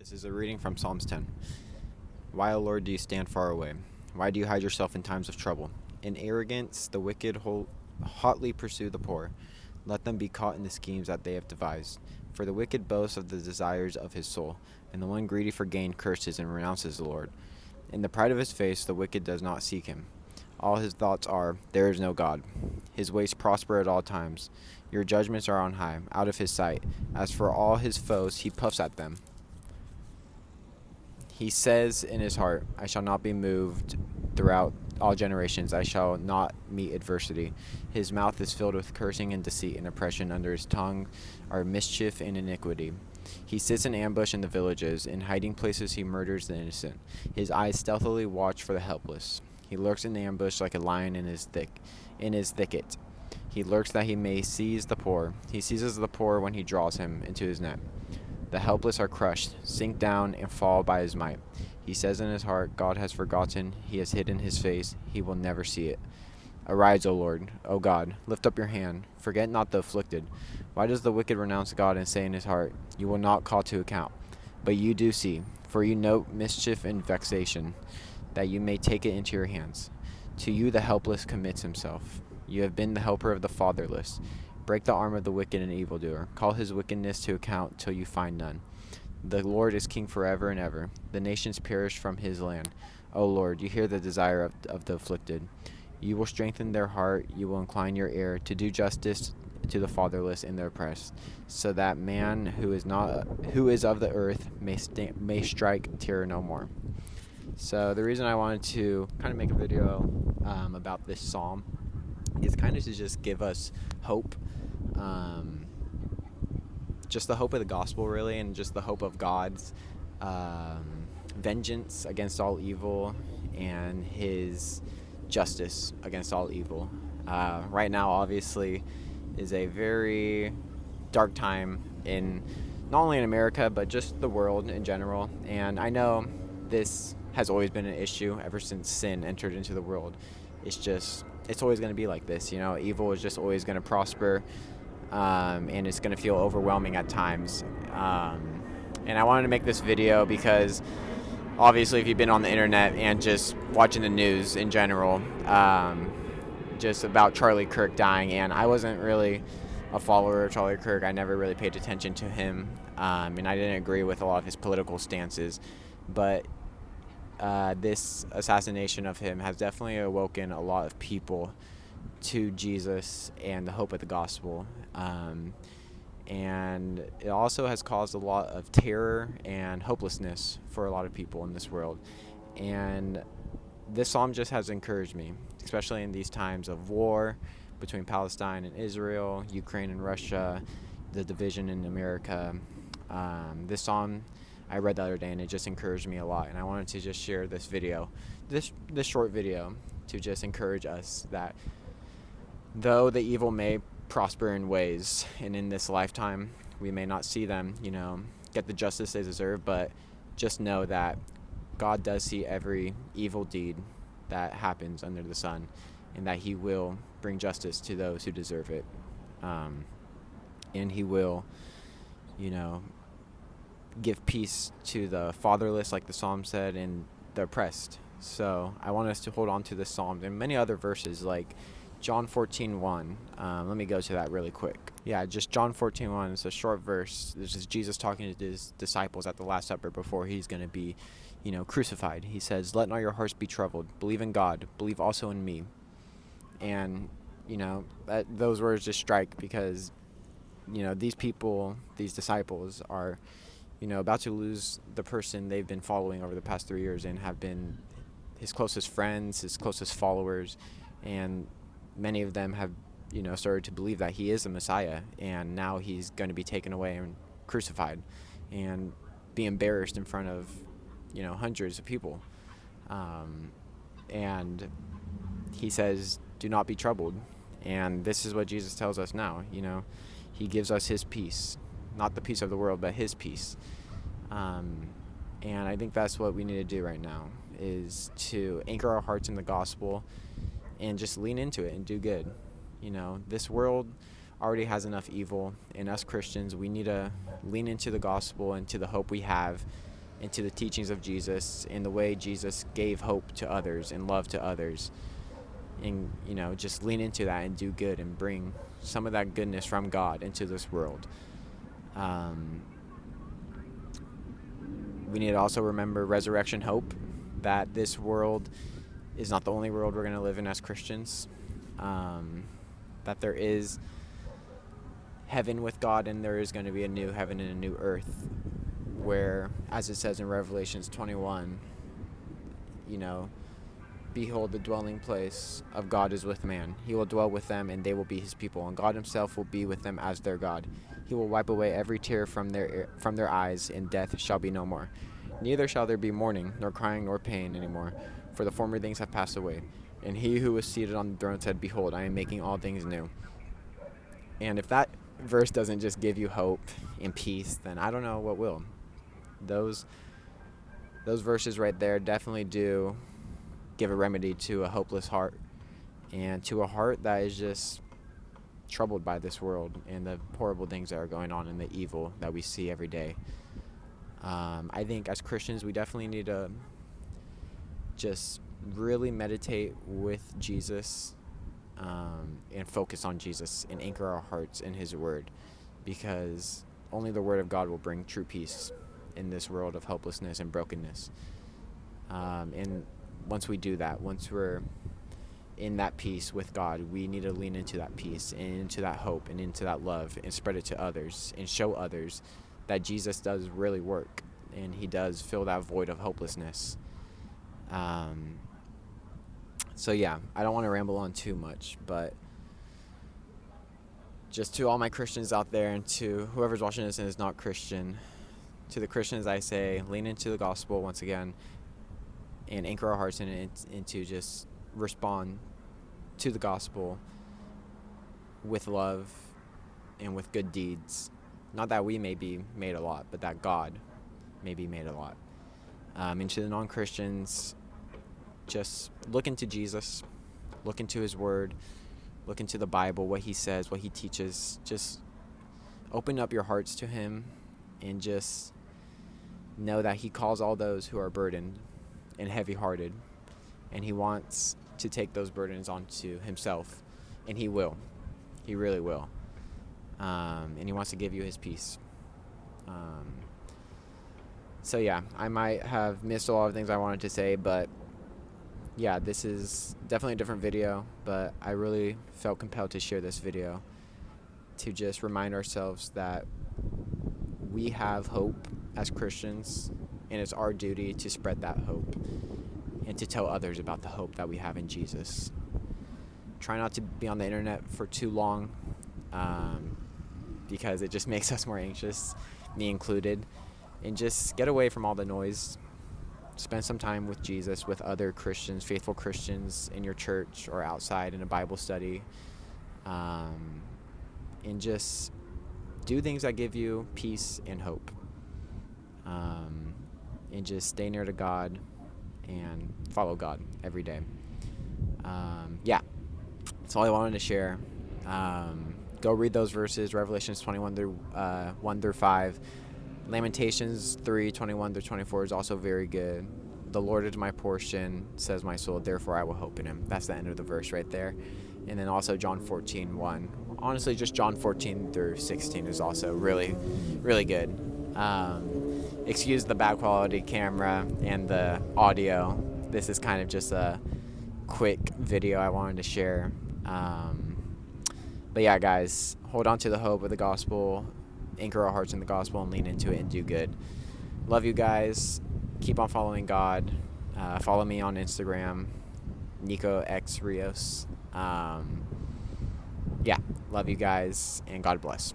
This is a reading from Psalms 10. Why, O Lord, do you stand far away? Why do you hide yourself in times of trouble? In arrogance, the wicked hotly pursue the poor. Let them be caught in the schemes that they have devised. For the wicked boasts of the desires of his soul, and the one greedy for gain curses and renounces the Lord. In the pride of his face, the wicked does not seek him. All his thoughts are, there is no God. His ways prosper at all times. Your judgments are on high, out of his sight. As for all his foes, he puffs at them. He says in his heart, I shall not be moved throughout all generations. I shall not meet adversity. His mouth is filled with cursing and deceit and oppression. Under his tongue are mischief and iniquity. He sits in ambush in the villages. In hiding places he murders the innocent. His eyes stealthily watch for the helpless. He lurks in ambush like a lion in his thicket. He lurks that he may seize the poor. He seizes the poor when he draws him into his net. The helpless are crushed, sink down, and fall by his might. He says in his heart, God has forgotten, he has hidden his face, he will never see it. Arise, O Lord, O God, lift up your hand, forget not the afflicted. Why does the wicked renounce God and say in his heart, you will not call to account? But you do see, for you note mischief and vexation, that you may take it into your hands. To you the helpless commits himself. You have been the helper of the fatherless. Break the arm of the wicked and evildoer. Call his wickedness to account till you find none. The Lord is king forever and ever. The nations perish from his land. O Lord, you hear the desire of the afflicted. You will strengthen their heart. You will incline your ear to do justice to the fatherless and the oppressed, so that man who is of the earth may strike terror no more. So the reason I wanted to kind of make a video about this psalm is kind of to just give us hope. Just the hope of the gospel, really, and just the hope of God's vengeance against all evil and his justice against all evil. Right now, obviously, is a very dark time in not only in America, but just the world in general. And I know this has always been an issue ever since sin entered into the world. It's always going to be like this, evil is just always going to prosper, and it's going to feel overwhelming at times. And I wanted to make this video because obviously if you've been on the internet and just watching the news in general, just about Charlie Kirk dying, and I wasn't really a follower of Charlie Kirk. I never really paid attention to him, and I didn't agree with a lot of his political stances, but this assassination of him has definitely awoken a lot of people to Jesus and the hope of the gospel. And it also has caused a lot of terror and hopelessness for a lot of people in this world. And this psalm just has encouraged me, especially in these times of war between Palestine and Israel, Ukraine and Russia, the division in America. This psalm I read the other day, and it just encouraged me a lot. And I wanted to just share this short video, to just encourage us that though the evil may prosper in ways, and in this lifetime we may not see them, get the justice they deserve, but just know that God does see every evil deed that happens under the sun, and that he will bring justice to those who deserve it. And he will, give peace to the fatherless, like the psalm said, and the oppressed. So I want us to hold on to this psalm and many other verses, like John 14:1. Let me go to that really quick. Yeah, just John 14:1. It's a short verse. This is Jesus talking to his disciples at the Last Supper before he's going to be, crucified. He says, let not your hearts be troubled. Believe in God. Believe also in me. And, those words just strike because, these people, these disciples are, about to lose the person they've been following over the past 3 years and have been his closest friends, his closest followers, and many of them have, started to believe that he is the Messiah, and now he's going to be taken away and crucified and be embarrassed in front of, hundreds of people. And he says, do not be troubled. And this is what Jesus tells us now. He gives us his peace, not the peace of the world, but his peace. And I think that's what we need to do right now, is to anchor our hearts in the gospel and just lean into it and do good. This world already has enough evil, and us Christians, we need to lean into the gospel and to the hope we have, into the teachings of Jesus and the way Jesus gave hope to others and love to others. And, just lean into that and do good and bring some of that goodness from God into this world. We need to also remember resurrection hope, that this world is not the only world we're going to live in as Christians. That there is heaven with God, and there is going to be a new heaven and a new earth, where, as it says in Revelations 21, behold, the dwelling place of God is with man. He will dwell with them, and they will be his people, and God himself will be with them as their God. He will wipe away every tear from their eyes, and death shall be no more. Neither shall there be mourning, nor crying, nor pain anymore, for the former things have passed away. And he who was seated on the throne said, behold, I am making all things new. And if that verse doesn't just give you hope and peace, then I don't know what will. Those verses right there definitely do give a remedy to a hopeless heart, and to a heart that is just troubled by this world and the horrible things that are going on and the evil that we see every day. I think as Christians, we definitely need to just really meditate with Jesus, and focus on Jesus and anchor our hearts in his word, because only the word of God will bring true peace in this world of hopelessness and brokenness. And once we do that, once we're in that peace with God, we need to lean into that peace and into that hope and into that love and spread it to others and show others that Jesus does really work and he does fill that void of hopelessness. So yeah, I don't want to ramble on too much, but just to all my Christians out there, and to whoever's watching this and is not Christian, to the Christians I say, lean into the gospel once again and anchor our hearts in it, into just respond to the gospel with love and with good deeds. Not that we may be made a lot, but that God may be made a lot. And to the non-Christians, just look into Jesus, look into his word, look into the Bible, what he says, what he teaches. Just open up your hearts to him and just know that he calls all those who are burdened and heavy-hearted, and he wants to take those burdens onto himself, and he will. He really will. And he wants to give you his peace. So yeah, I might have missed a lot of things I wanted to say, but yeah, this is definitely a different video, but I really felt compelled to share this video to just remind ourselves that we have hope as Christians, and it's our duty to spread that hope and to tell others about the hope that we have in Jesus. Try not to be on the internet for too long, because it just makes us more anxious, me included, and just get away from all the noise. Spend some time with Jesus, with other Christians, faithful Christians in your church or outside in a Bible study, and just do things that give you peace and hope, and just stay near to God and follow God every day. Yeah, that's all I wanted to share. Go read those verses, Revelations 21 through 1 through 5. Lamentations 3:21 through 24 is also very good. The Lord is my portion, says my soul, therefore I will hope in him. That's the end of the verse right there. And then also John 14:1. Honestly, just John 14 through 16 is also really, really good. Excuse the bad quality camera and the audio. This is kind of just a quick video I wanted to share. But yeah, guys, hold on to the hope of the gospel, anchor our hearts in the gospel, and lean into it and do good. Love you guys. Keep on following God. Follow me on Instagram, Nico X Rios. Yeah, love you guys, and God bless.